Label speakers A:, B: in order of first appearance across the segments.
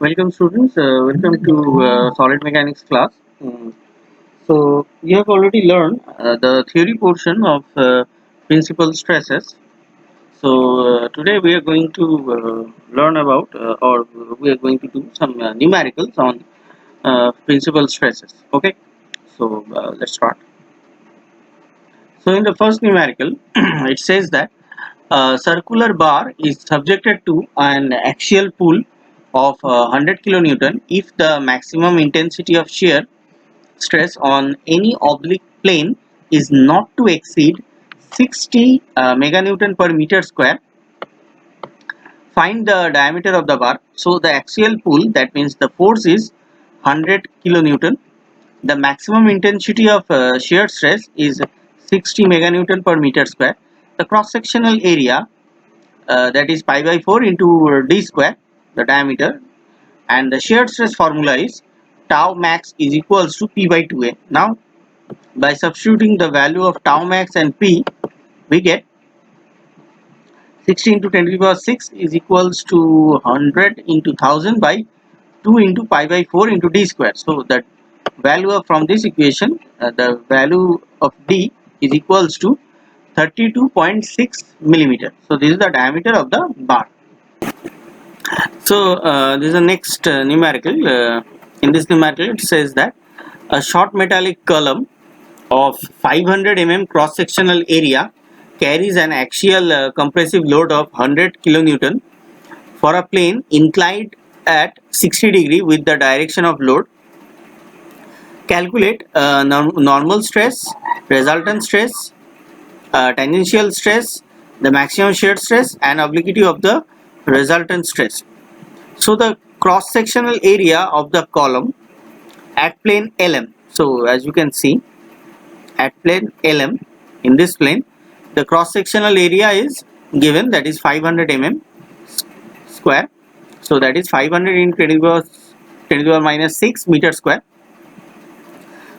A: Welcome students, welcome to solid mechanics class. So you have already learned the theory portion of principal stresses. So today we are going to learn about or we are going to do some numericals on principal stresses. Okay, so let's start. So in the first numerical it says that a circular bar is subjected to an axial pull of 100 kilonewton if the maximum intensity of shear stress on any oblique plane is not to exceed 60 meganewton per meter square. Find the diameter of the bar. So the axial pull, that means the force, is 100 kilonewton. The maximum intensity of shear stress is 60 meganewton per meter square. The cross sectional area, that is pi by 4 into d square, the diameter, and the shear stress formula is tau max is equals to p by 2a. Now by substituting the value of tau max and p, we get 60 into 10 to the power 6 is equals to 100 into 1000 by 2 into pi by 4 into d square. So that value of from this equation, the value of d is equals to 32.6 millimeter. So this is the diameter of the bar. So this is the next numerical. In this numerical it says that a short metallic column of 500 mm cross sectional area carries an axial compressive load of 100 kilonewton for a plane inclined at 60 degree with the direction of load. Calculate normal stress, resultant stress, tangential stress, the maximum shear stress and obliquity of the resultant stress. So the cross sectional area of the column at plane LM. So as you can see, at plane LM, in this plane the cross sectional area is given, that is 500 mm square. So that is 500 into 10 to the power minus 6 meter square.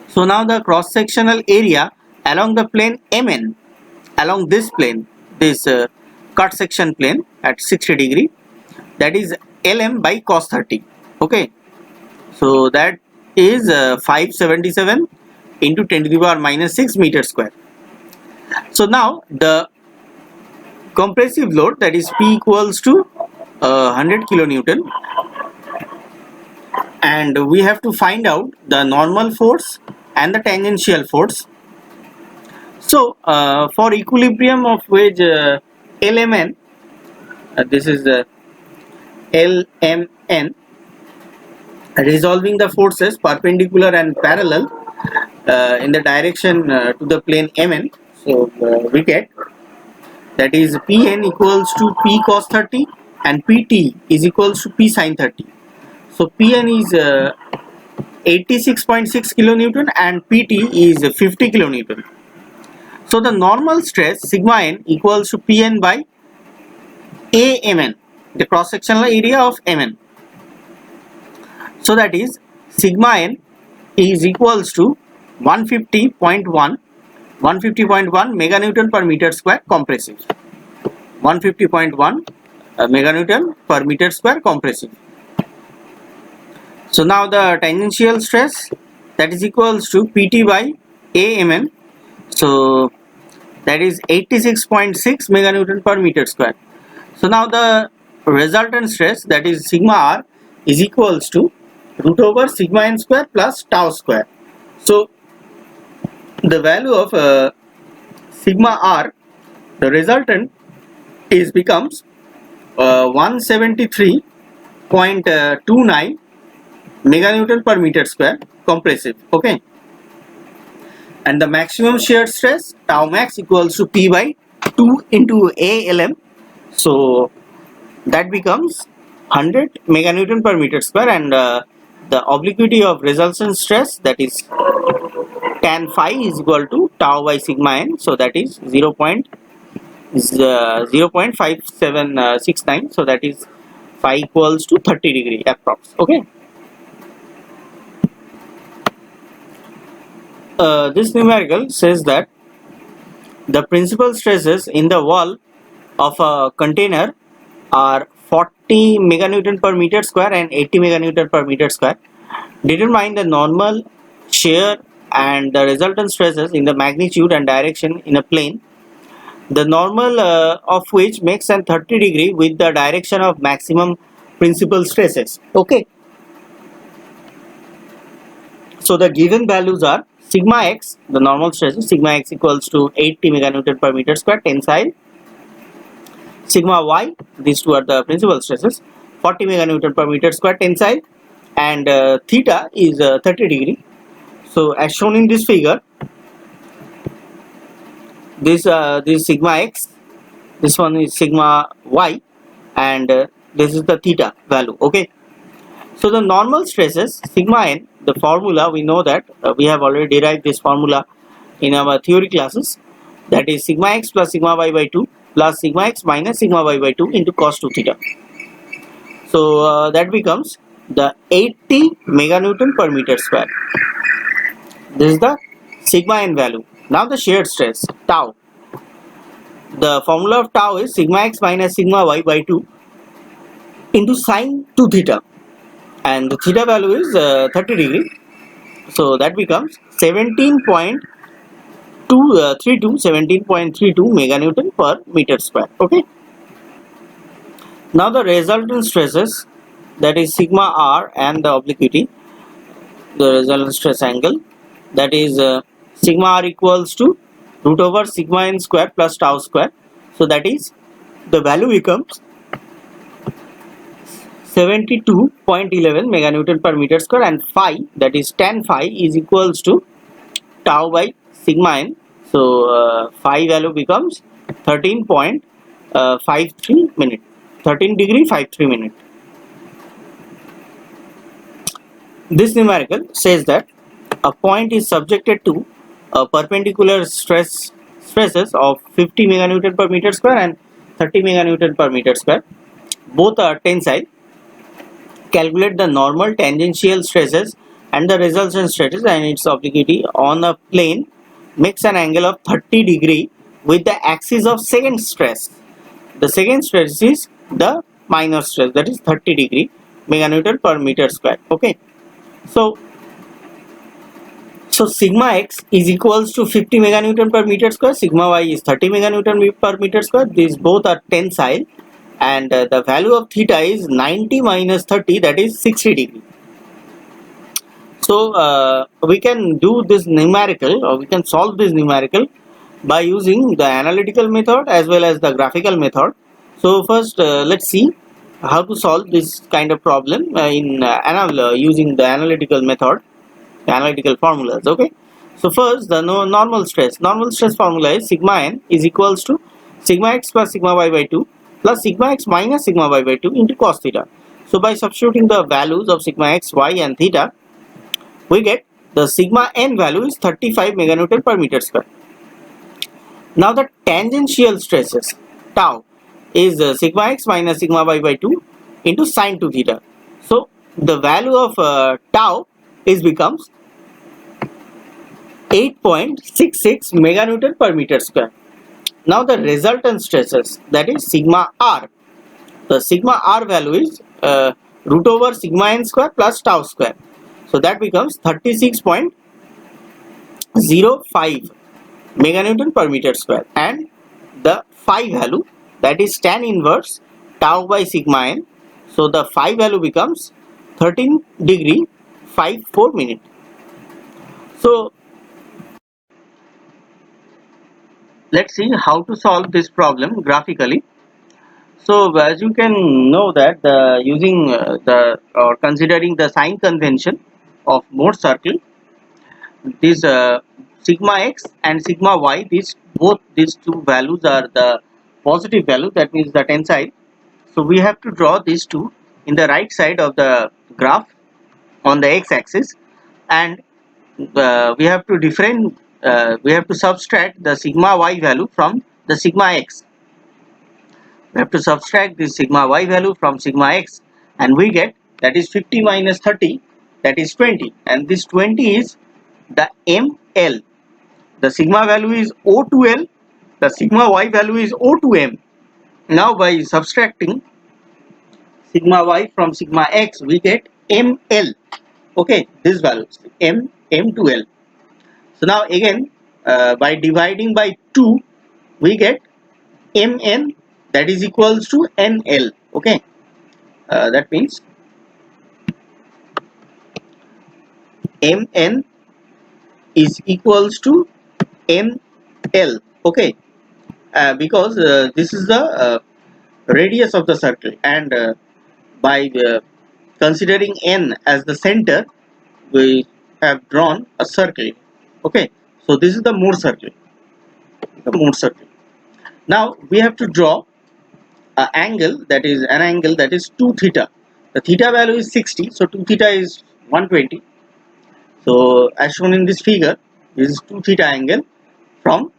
A: So now the cross sectional area along the plane MN, along this plane, this cut section plane at 60 degree, that is LM by cos 30. Okay, so that is 577 into 10 to the power minus 6 meter square. So now the compressive load, that is P equals to 100 kilonewton, and we have to find out the normal force and the tangential force. So for equilibrium of wedge LMN, this is LMN, resolving the forces perpendicular and parallel in the direction to the plane MN. So we get, that is Pn equals to P cos 30 and Pt is equals to P sin 30. So Pn is 86.6 kilonewton and Pt is 50 kilonewton. So the normal stress sigma n equals to Pn by AMN, the cross sectional area of Mn. So that is sigma n is equals to 150.1 meganewton per meter square compressive. 150.1 meganewton per meter square compressive. So now the tangential stress, that is equals to Pt by AMN. So that is 86.6 meganewton per meter square. So now the resultant stress, that is sigma r, is equals to root over sigma n square plus tau square. So the value of sigma r, the resultant, is becomes 173.29 meganewton per meter square compressive. Okay, and the maximum shear stress tau max equals to P by 2 into ALM. So that becomes 100 meganewton per meter square, and the obliquity of resultant stress, that is tan phi, is equal to tau by sigma n. So that is 0.5769. So that is phi equals to 30 degree approx. Okay. This numerical says that the principal stresses in the wall of a container are 30 meganewton per meter square and 80 meganewton per meter square. Determine the normal, shear and the resultant stresses in the magnitude and direction in a plane, the normal of which makes an 30° with the direction of maximum principal stresses. Okay, so the given values are sigma x, the normal stresses, sigma x equals to 80 meganewton per meter square tensile, sigma y, these two are the principal stresses, 40 meganewton per meter square tensile, and theta is 30°. So as shown in this figure, this sigma x, this one is sigma y, and this is the theta value. Okay, so the normal stresses sigma n, the formula we know that we have already derived this formula in our theory classes, that is sigma x plus sigma y by 2 plus sigma x minus sigma y by 2 into cos 2 theta. So that becomes the 80 meganewton per meter square. This is the sigma n value. Now the shear stress tau. The formula of tau is sigma x minus sigma y by 2 into sine 2 theta, and the theta value is 30°. So that becomes 17.32 meganewton per meter square. Okay. Now the resultant stresses, that is sigma r and the obliquity, the resultant stress angle, that is sigma r equals to root over sigma n square plus tau square. So that is, the value becomes 72.11 meganewton per meter square, and phi, that is tan phi, is equals to tau by sigma n. So phi value becomes 13.53 minute, 13°53 minute. This numerical says that a point is subjected to a perpendicular stresses of 50 meganewton per meter square and 30 meganewton per meter square. Both are tensile. Calculate the normal, tangential stresses and the resultant stresses and its obliquity on a plane makes an angle of 30° with the axis of second stress. The second stress is the minor stress, that is 30° meganewton per meter square. Okay, so sigma x is equals to 50 meganewton per meter square, sigma y is 30 meganewton per meter square. These both are tensile, and the value of theta is 90 minus 30, that is 60°. So we can do this numerical, or we can solve this numerical by using the analytical method as well as the graphical method. So first let's see how to solve this kind of problem using the analytical method, analytical formulas. Okay, so first the normal stress formula is sigma n is equals to sigma x plus sigma y by 2 plus sigma x minus sigma y by 2 into cos theta. So by substituting the values of sigma x, y and theta, we get the sigma n value is 35 meganewton per meter square. Now the tangential stresses tau is sigma x minus sigma y by 2 into sine 2 theta. So the value of tau is becomes 8.66 meganewton per meter square. Now the resultant stresses, that is sigma r. The sigma r value is root over sigma n square plus tau square. So that becomes 36.05 meganewton per meter square, and the phi value, that is tan inverse tau by sigma n. So the phi value becomes 13°54 minute. So let's see how to solve this problem graphically. So as you can know that considering the sign convention of Morse circle, this sigma x and sigma y, these two values are the positive value, that means the tensile. So we have to draw these two in the right side of the graph on the x-axis, and we have to subtract the sigma y value from the sigma x. We have to subtract this sigma y value from sigma x, and we get, that is 50 minus 30, that is 20, and this 20 is the ml. The sigma value is O to L, the sigma y value is O to M. Now by subtracting sigma y from sigma x, we get ml. Okay, this value m to l. So now again, by dividing by 2, we get mn, that is equals to nl. Okay, that means mn is equals to ml. Okay, because this is the radius of the circle, and by considering n as the center, we have drawn a circle. Okay, so this is the Mohr circle. Now we have to draw an angle, that is 2 theta. The theta value is 60, so 2 theta is 120. So as shown in this figure, this is 2 theta angle from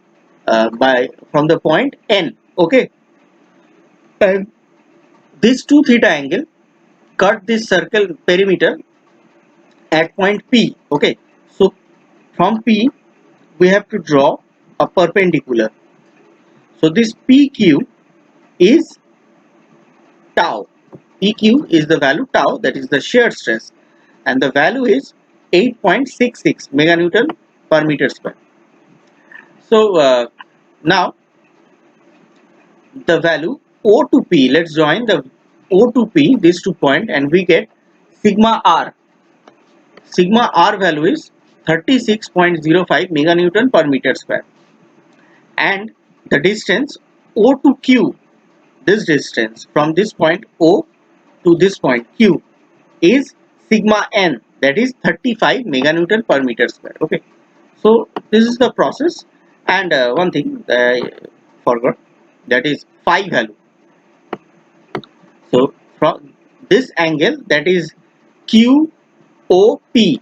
A: from the point n. Okay, and this 2 theta angle cut this circle perimeter at point P. Okay, so from P we have to draw a perpendicular. So this PQ is tau. PQ is the value tau, that is the shear stress, and the value is 8.66 meganewton per meter square. So now the value O to P, let's join the O to P, these 2 points, and we get sigma R. Sigma R value is 36.05 meganewton per meter square, and the distance O to Q, this distance from this point O to this point Q, is sigma n, that is 35 meganewton per meter square. Okay, so this is the process, and one thing I forgot, that is phi value. So from this angle, that is QOP,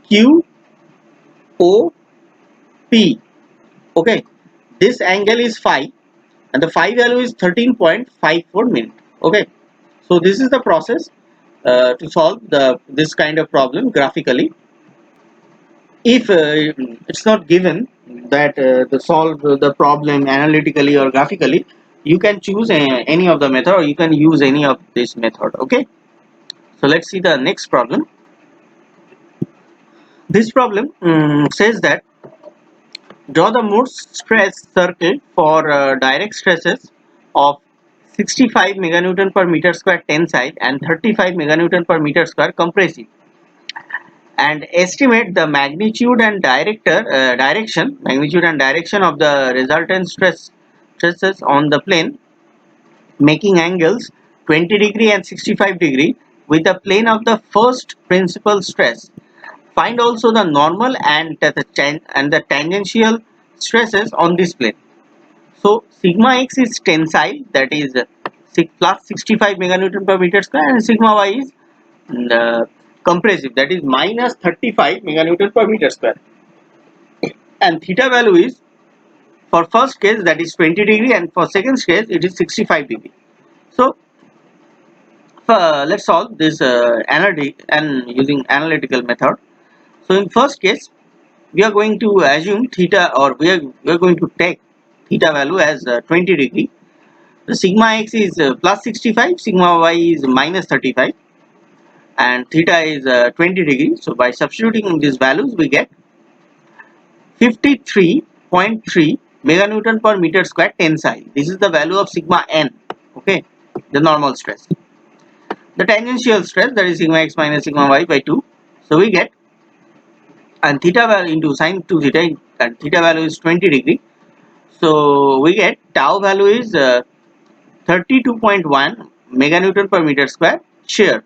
A: QOP. Okay, this angle is phi, and the phi value is 13.54 minute. Okay, so this is the process to solve this kind of problem graphically. If it's not given that to solve the problem analytically or graphically, you can choose any of the method, or you can use any of this method. Okay, so let's see the next problem. This problem says that draw the Mohr stress circle for direct stresses of 65 meganewton per meter square tensile and 35 meganewton per meter square compressive, and estimate the magnitude and direction of the resultant stresses on the plane, making angles 20° and 65° with the plane of the first principal stress. Find also the normal and the tangential stresses on this plane. So sigma x is tensile, that is plus 65 meganewton per meter square, and sigma y is compressive, that is minus 35 meganewton per meter square, and theta value is, for first case, that is 20°, and for second case it is 65°. So let's solve this using analytical method. So in first case, we are going to assume theta, or we are going to take theta value as 20°. The sigma x is plus 65, sigma y is minus 35, and theta is 20°. So by substituting these values, we get 53.3 meganewton per meter square tensile. This is the value of sigma n. Okay, the normal stress. The tangential stress, that is sigma x minus sigma y by 2. So we get, and theta value into sine 2 theta, and theta value is 20°. So we get tau value is 32.1 meganewton per meter square shear.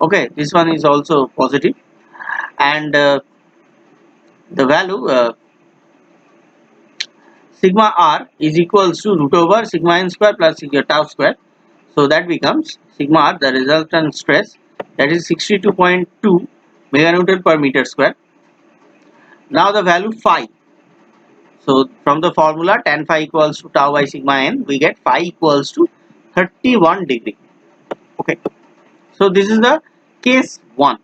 A: Okay, this one is also positive, and the value sigma r is equals to root over sigma n square plus sigma tau square. So that becomes sigma r, the resultant stress, that is 62.2 meganewton per meter square. Now the value phi. So from the formula tan phi equals to tau by sigma n, we get phi equals to 31°. Okay, so this is the case 1.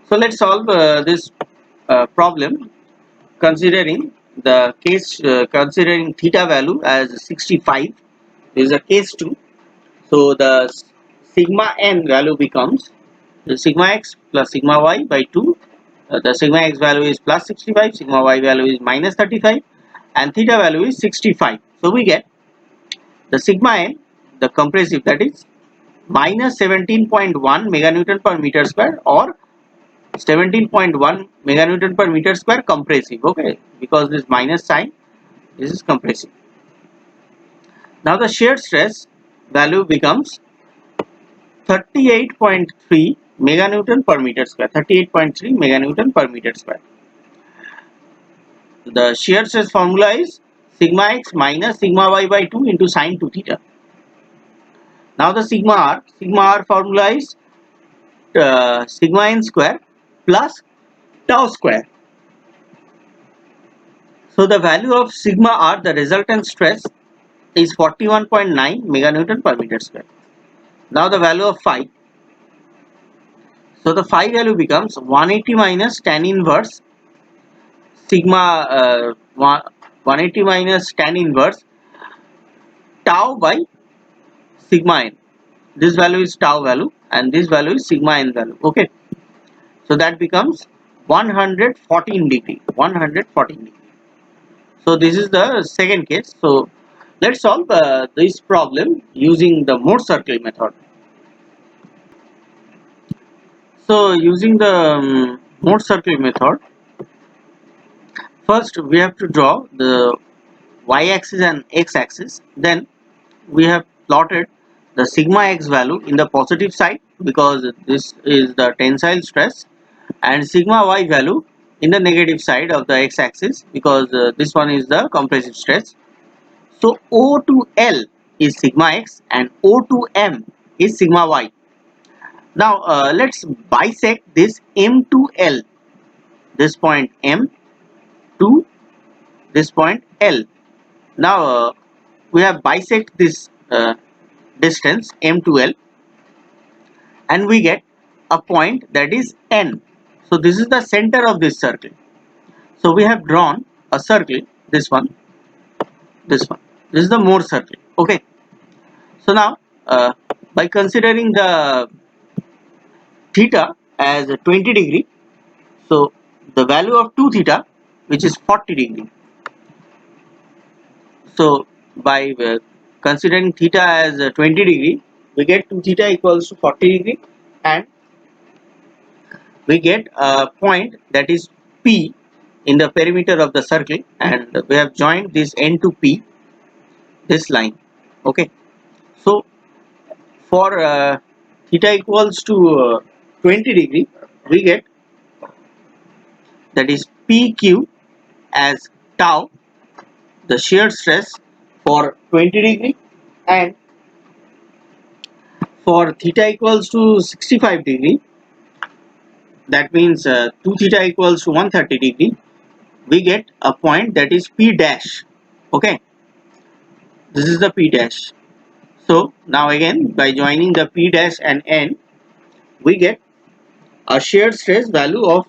A: So let's solve this problem considering the case considering theta value as 65 This is a case 2. So the sigma n value becomes the sigma x plus sigma y by 2. The sigma x value is plus 65, sigma y value is minus 35, and theta value is 65. So we get the sigma n, the compressive, that is minus 17.1 meganewton per meter square, or 17.1 meganewton per meter square compressive. Okay, because this minus sign, this is compressive. Now the shear stress value becomes 38.3 meganewton per meter square. 38.3 meganewton per meter square. The shear stress formula is sigma x minus sigma y by 2 into sine 2 theta. Now the sigma r formula is sigma n square plus tau square. So the value of sigma r, the resultant stress, is 41.9 meganewton per meter square. Now the value of phi. So the phi value becomes 180 minus tan inverse sigma 180 minus tan inverse tau by sigma n. This value is tau value and this value is sigma n value. Okay, so that becomes 114 degree. 114 degree. So this is the second case. So let's solve this problem using the Mohr circle method. So using the Mohr circle method, first we have to draw the y-axis and x-axis. Then we have plotted the sigma x value in the positive side because this is the tensile stress, and sigma y value in the negative side of the x-axis because this one is the compressive stress. So O to L is sigma x and O to M is sigma y. Now let's bisect this M to L, this point M to this point L. Now we have bisect this distance M to L and we get a point that is N. So this is the center of this circle. So we have drawn a circle, this one, this one. This is the Mohr circle. Okay. So now by considering the theta as 20 degree, so the value of 2 theta, which is 40 degree. So by considering theta as 20 degree, we get 2 theta equals to 40 degree, and we get a point that is P in the perimeter of the circle, and we have joined this N to P, this line. Okay, so for theta equals to 20 degree, we get that is PQ as tau, the shear stress for 20 degree, and for theta equals to 65 degree, that means 2 theta equals to 130 degree, we get a point that is P dash. Okay, this is the P dash. So now again by joining the P dash and N, we get a shear stress value of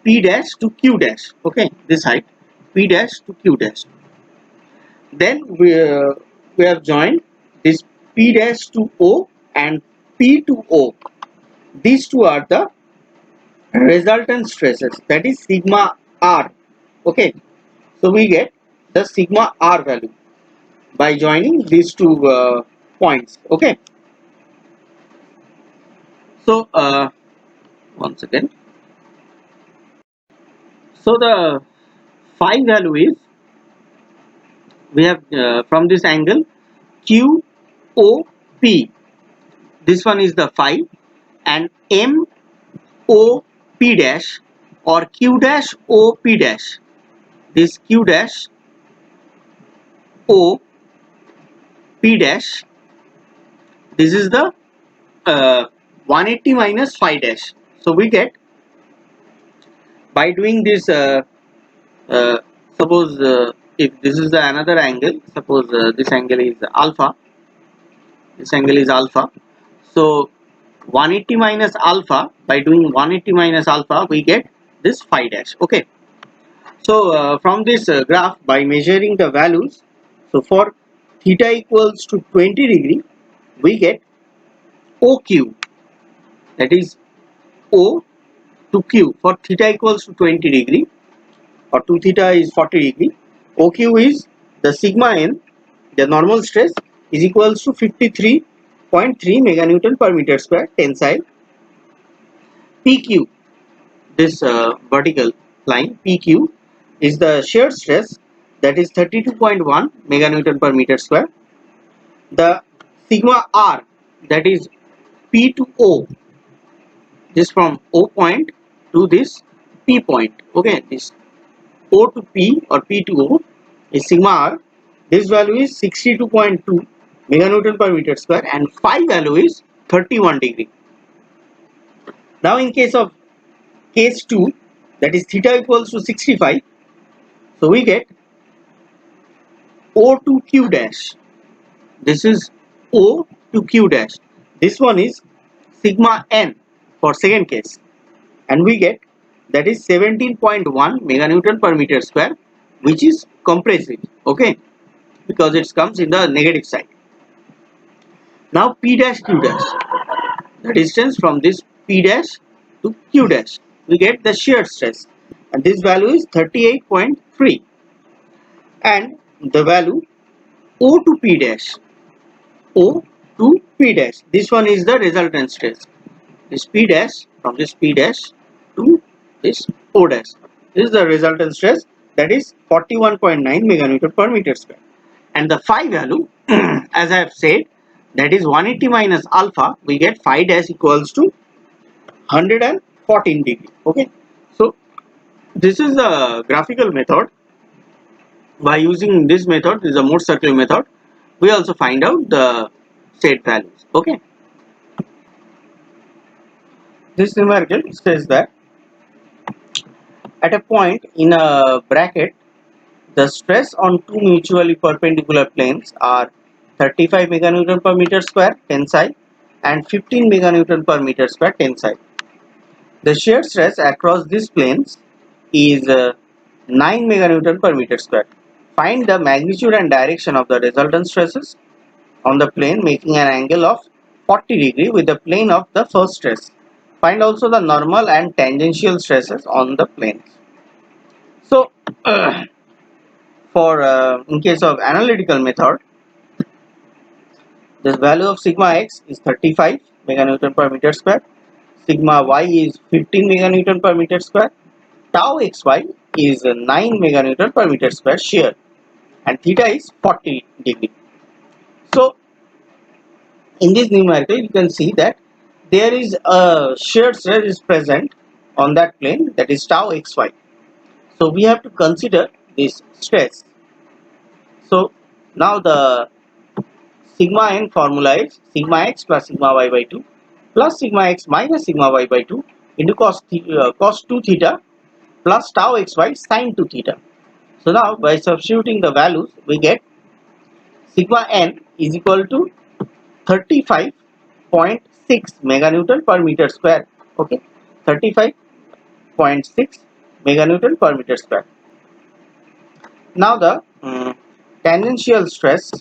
A: P dash to Q dash. Okay, this height P dash to Q dash. Then we have joined this P dash to O and P to O. These two are the resultant stresses, that is sigma R. Okay, so we get the sigma R value by joining these two points. Okay, so once again, so the phi value is, we have from this angle QOP, this one is the phi, and MOP dash or Q dash OP dash, this Q dash OP dash, this is the 180 minus phi dash. So we get by doing this suppose if this is the another angle, suppose this angle is alpha, this angle is alpha, so 180 minus alpha, by doing 180 minus alpha we get this phi dash. Okay, so from this graph, by measuring the values, so for theta equals to 20 degree, we get OQ, that is O to Q. For theta equals to 20 degree or 2 theta is 40 degree, OQ is the sigma n, the normal stress, is equals to 53.3 meganewton per meter square tensile. PQ, this vertical line PQ, is the shear stress, that is 32.1 meganewton per meter square. The sigma R, that is P to O, this from O point to this P point, okay, this O to P or P to O is sigma R. This value is 62.2 meganewton per meter square and phi value is 31 degree. Now in case of case 2, that is theta equals to 65, so we get O to Q dash. This is O to Q dash. This one is sigma n for second case, and we get that is 17.1 meganewton per meter square, which is compressive, okay, because it comes in the negative side. Now P dash Q dash, the distance from this P dash to Q dash, we get the shear stress, and this value is 38.3, and the value O to P dash, O to P dash, this one is the resultant stress. This P dash, from this P dash to this O dash, this is the resultant stress, that is 41.9 meganewton per meter square. And the phi value, as I have said, that is 180 minus alpha, we get phi dash equals to 114 degree, okay. So this is the graphical method. By using this method, this is a Morse circle method, we also find out the state values, okay. This numerical says that at a point in a bracket, the stress on two mutually perpendicular planes are 35 meganewton per meter square tensile and 15 meganewton per meter square tensile. The shear stress across these planes is 9 meganewton per meter square. Find the magnitude and direction of the resultant stresses on the plane making an angle of 40 degree with the plane of the first stress. Find also the normal and tangential stresses on the planes. So for in case of analytical method, this value of sigma x is 35 meganewton per meter square, sigma y is 15 meganewton per meter square, tau xy is 9 meganewton per meter square shear, and theta is 40 degree. So in this numerical, you can see that there is a shear stress is present on that plane, that is tau xy. So we have to consider this stress. So now the sigma n formula is sigma x plus sigma y by 2 plus sigma x minus sigma y by 2 into cos 2 theta plus tau xy sin 2 theta. So now by substituting the values, we get sigma n is equal to 35.6 meganewton per meter square, okay, 35.6 meganewton per meter square. Now the tangential stress,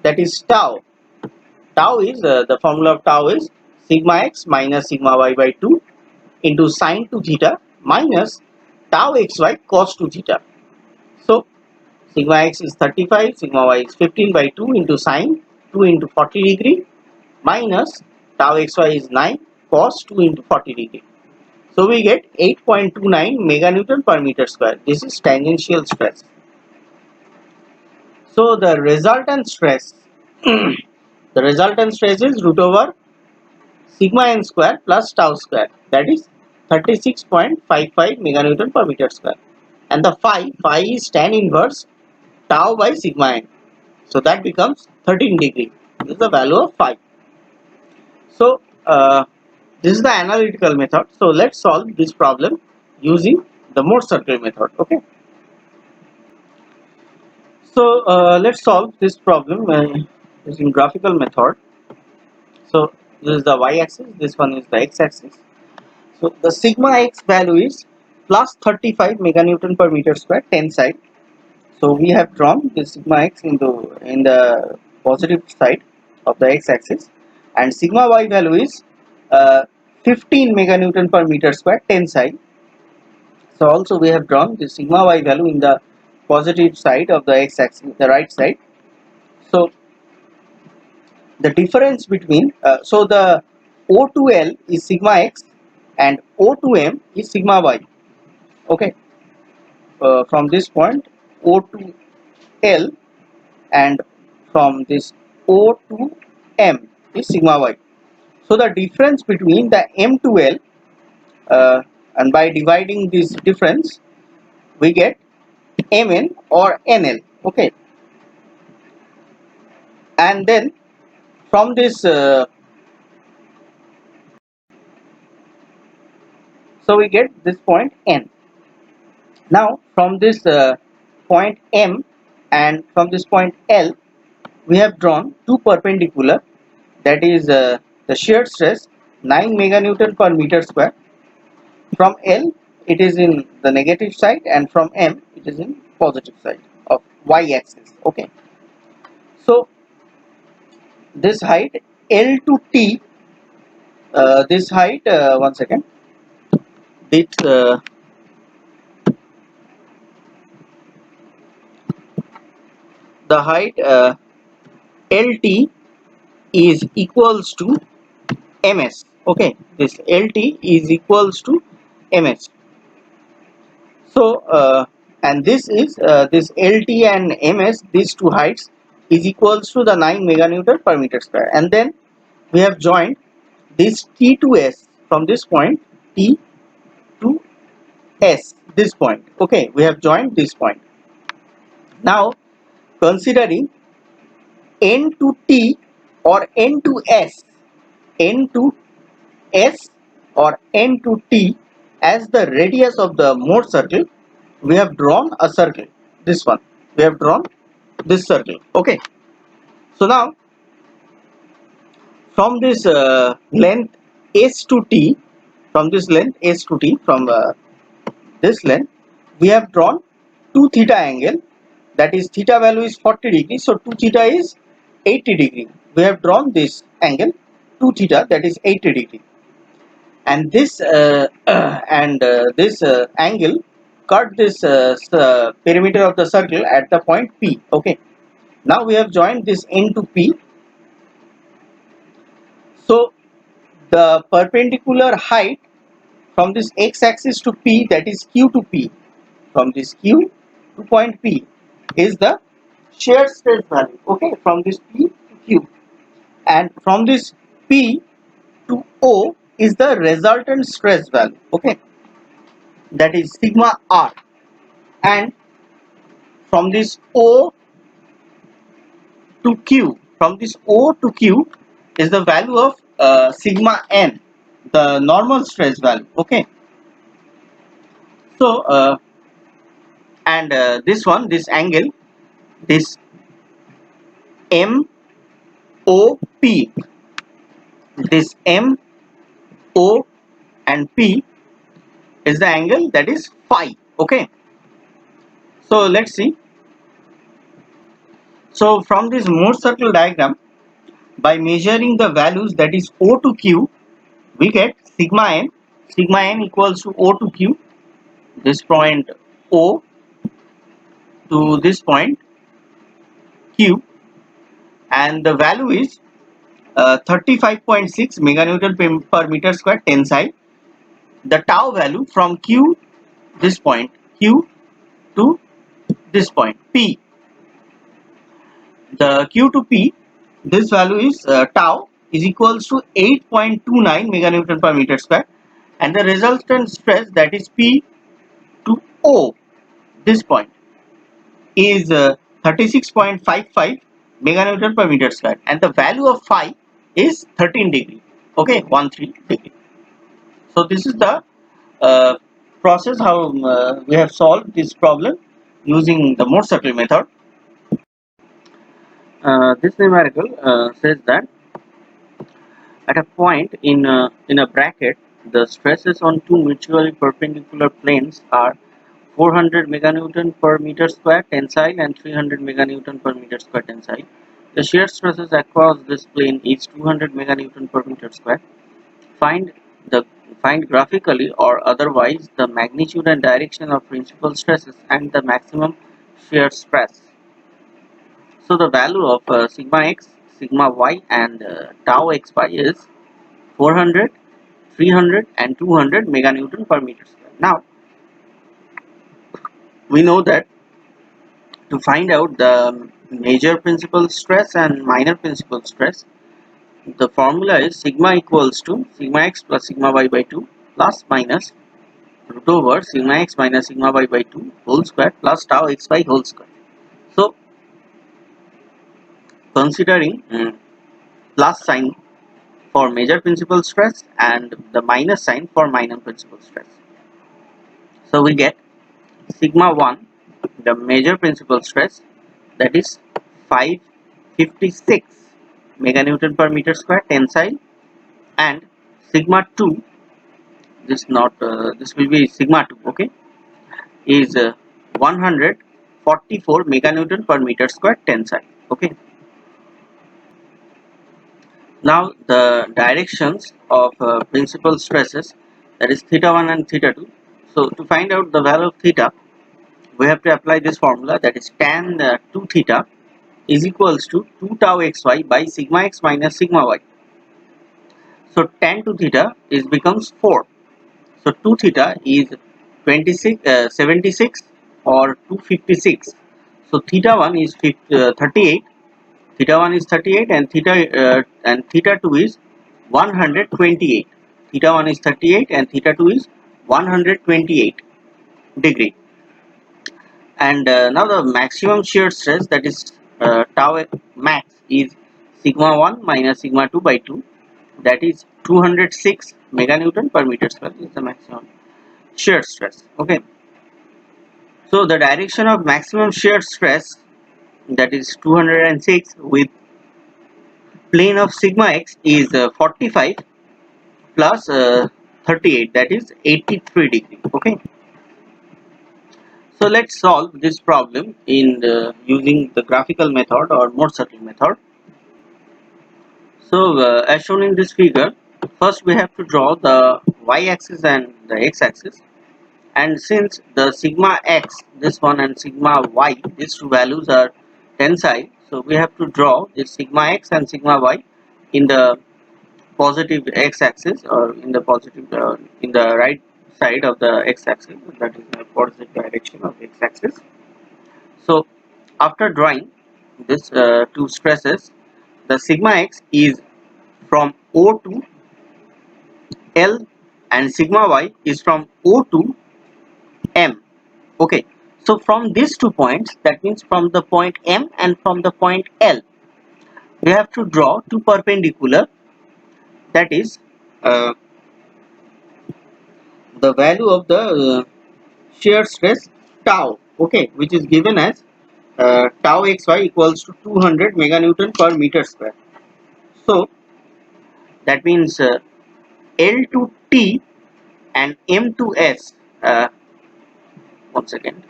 A: that is tau. Tau is the formula of tau is sigma x minus sigma y by 2 into sin 2 theta minus tau xy cos 2 theta. So sigma x is 35, sigma y is 15 by 2 into sin 2 into 40 degree minus tau xy is 9 cos 2 into 40 degree. So we get 8.29 meganewton per meter square. This is tangential stress. So the resultant stress, the resultant stress is root over sigma n square plus tau square, that is 36.55 meganewton per meter square, and the phi is tan inverse tau by sigma n, so that becomes 13 degree. This is the value of phi. So this is the analytical method. So let's solve this problem using the Morse circle method, okay. So let's solve this problem using graphical method. So this is the y-axis, this one is the x-axis. So the sigma x value is plus 35 meganewton per meter square tensile. So So we have drawn the sigma x in the positive side of the x-axis, and sigma y value is 15 meganewton per meter square tensile. So also we have drawn the sigma y value in the positive side of the x-axis, the right side. So the difference between so the O to L is sigma x and O to M is sigma y. Okay, from this point O to L and from this O to M is sigma y. So the difference between the M to L, and by dividing this difference we get Mn or NL. Okay, and then from this so we get this point N. Now from this point M and from this point L we have drawn two perpendicular, that is the shear stress 9 meganewton per meter square. From L it is in the negative side and from M it is in positive side of y axis. Okay, so this height L to T, this height one second, this the height LT is equals to ms. Okay, this LT is equals to ms. So and this is this LT and ms, these two heights is equals to the 9 meganewton per meter square, and then we have joined this T to S from this point T to S, this point. Okay, we have joined this point. Now considering N to T or N to S, N to S or N to T as the radius of the Mohr circle, we have drawn a circle. This one, we have drawn this circle. Okay, so now from this length S to T, from this length S to T, from this length, we have drawn 2 theta angle, that is theta value is 40 degrees, so 2 theta is 80 degree. We have drawn this angle 2 theta, that is 80 degree, and this angle cut this perimeter of the circle at the point P. Okay, now we have joined this N to P. So the perpendicular height from this x-axis to P, that is Q to P, from this Q to point P is the shear stress value. Okay, from this P to Q, and from this P to O is the resultant stress value. Okay, that is sigma R, and from this O to Q, from this O to Q is the value of sigma N, the normal stress value. Okay, so and this one, this angle, this M O P, this M O and P is the angle, that is phi. Okay, so let's see. So from this Mohr circle diagram, by measuring the values, that is O to Q, we get sigma n. Sigma n equals to O to Q, this point O to this point Q, and the value is 35.6 meganewton per meter square tensile. The tau value from Q, this point Q, to this point P, the Q to P, this value is tau is equals to 8.29 meganewton per meter square, and the resultant stress, that is P to O, this point, is 36.55 meganewton per meter square, and the value of phi is 13 degree. Okay, 13 degree. So this is the process how we have solved this problem using the Mohr circle method. This numerical says that at a point in a bracket, the stresses on two mutually perpendicular planes are 400 meganewton per meter square tensile and 300 meganewton per meter square tensile. The shear stresses across this plane is 200 meganewton per meter square. Find the find graphically or otherwise the magnitude and direction of principal stresses and the maximum shear stress. So the value of sigma x, sigma y and tau xy is 400, 300 and 200 meganewton per meter square. Now we know that to find out the major principal stress and minor principal stress, the formula is sigma equals to sigma x plus sigma y by 2 plus minus root over sigma x minus sigma y by 2 whole square plus tau xy whole square. So considering plus sign for major principal stress and the minus sign for minor principal stress. So we get sigma 1, the major principal stress, that is 556 meganewton per meter square tensile, and sigma 2, this will be sigma 2, okay, is 144 meganewton per meter square tensile, okay. Now the directions of principal stresses, that is theta 1 and theta 2. So to find out the value of theta, we have to apply this formula, that is tan 2 theta is equals to 2 tau xy by sigma x minus sigma y. So tan 2 theta is becomes 4. So 2 theta is 76 or 256. So theta 1 is 38. Theta 1 is 38 and theta 2 is 128. Theta 1 is 38 and theta 2 is 128 degree. And now the maximum shear stress, that is tau max, is sigma 1 minus sigma 2 by 2, that is 206 meganewton per meter square is the maximum shear stress, okay. So the direction of maximum shear stress, that is 206 with plane of sigma x is 45 plus 38, that is 83 degree, okay. So let's solve this problem in using the graphical method or more subtle method. So as shown in this figure, first we have to draw the y-axis and the x-axis, and since the sigma x, this one, and sigma y, these two values are tensile, so we have to draw this sigma x and sigma y in the positive x-axis, or in the positive in the right side of the x-axis, that is the positive direction of x-axis. So after drawing this two stresses, the sigma x is from O to L and sigma y is from O to M, okay. So from these 2 points, that means from the point M and from the point L, we have to draw two perpendicular, that is the value of the shear stress tau, okay, which is given as tau xy equals to 200 meganewton per meter square. So that means L to T and M to S, one second,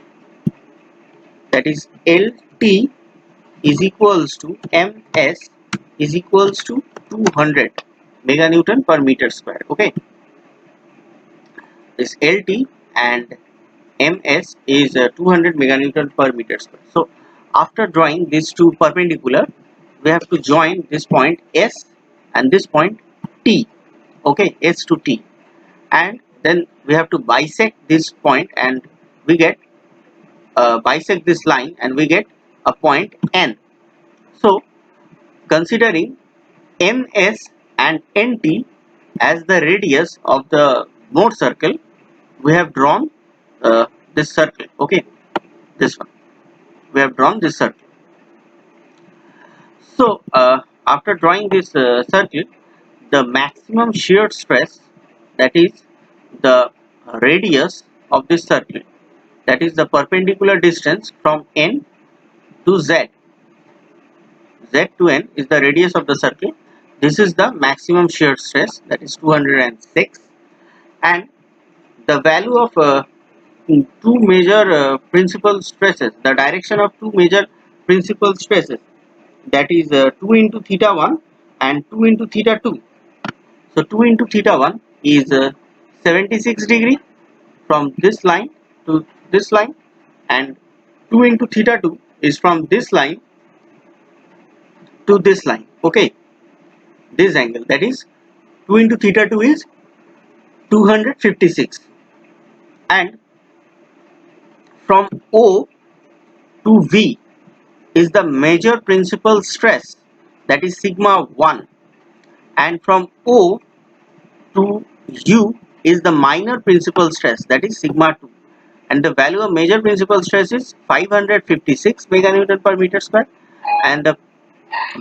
A: that is LT is equals to MS is equals to 200 meganewton per meter square, okay. This LT and MS is 200 meganewton per meter square. So after drawing these two perpendicular, we have to join this point S and this point T, okay, S to T, and then we have to bisect this point, and we get bisect this line and we get a point N. So considering MS and NT as the radius of the mode circle, we have drawn this circle, okay, this one, we have drawn this circle. So after drawing this circle, the maximum shear stress, that is the radius of this circle, that is the perpendicular distance from N to Z, Z to N is the radius of the circle. This is the maximum shear stress, that is 206, and the value of two major principal stresses, the direction of two major principal stresses, that is 2 into theta 1 and 2 into theta 2. So 2 into theta 1 is 76 degree from this line to this line, and 2 into theta 2 is from this line to this line. Okay, this angle, that is 2 into theta 2 is 256, and from O to V is the major principal stress, that is sigma 1, and from O to U is the minor principal stress, that is sigma 2, and the value of major principal stress is 556 meganewton per meter square, and the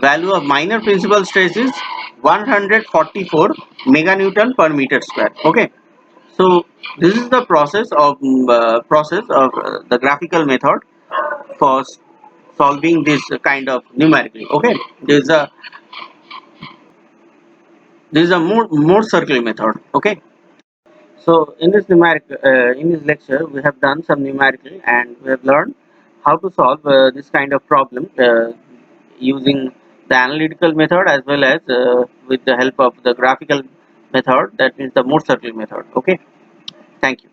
A: value of minor principal stress is 144 meganewton per meter square. Okay, so this is the process of the graphical method for solving this kind of numerically. Okay, this is a more circular method. Okay, so in this lecture we have done some numerical, and we have learned how to solve this kind of problem using the analytical method as well as with the help of the graphical method, that means the more circular method. Okay, thank you.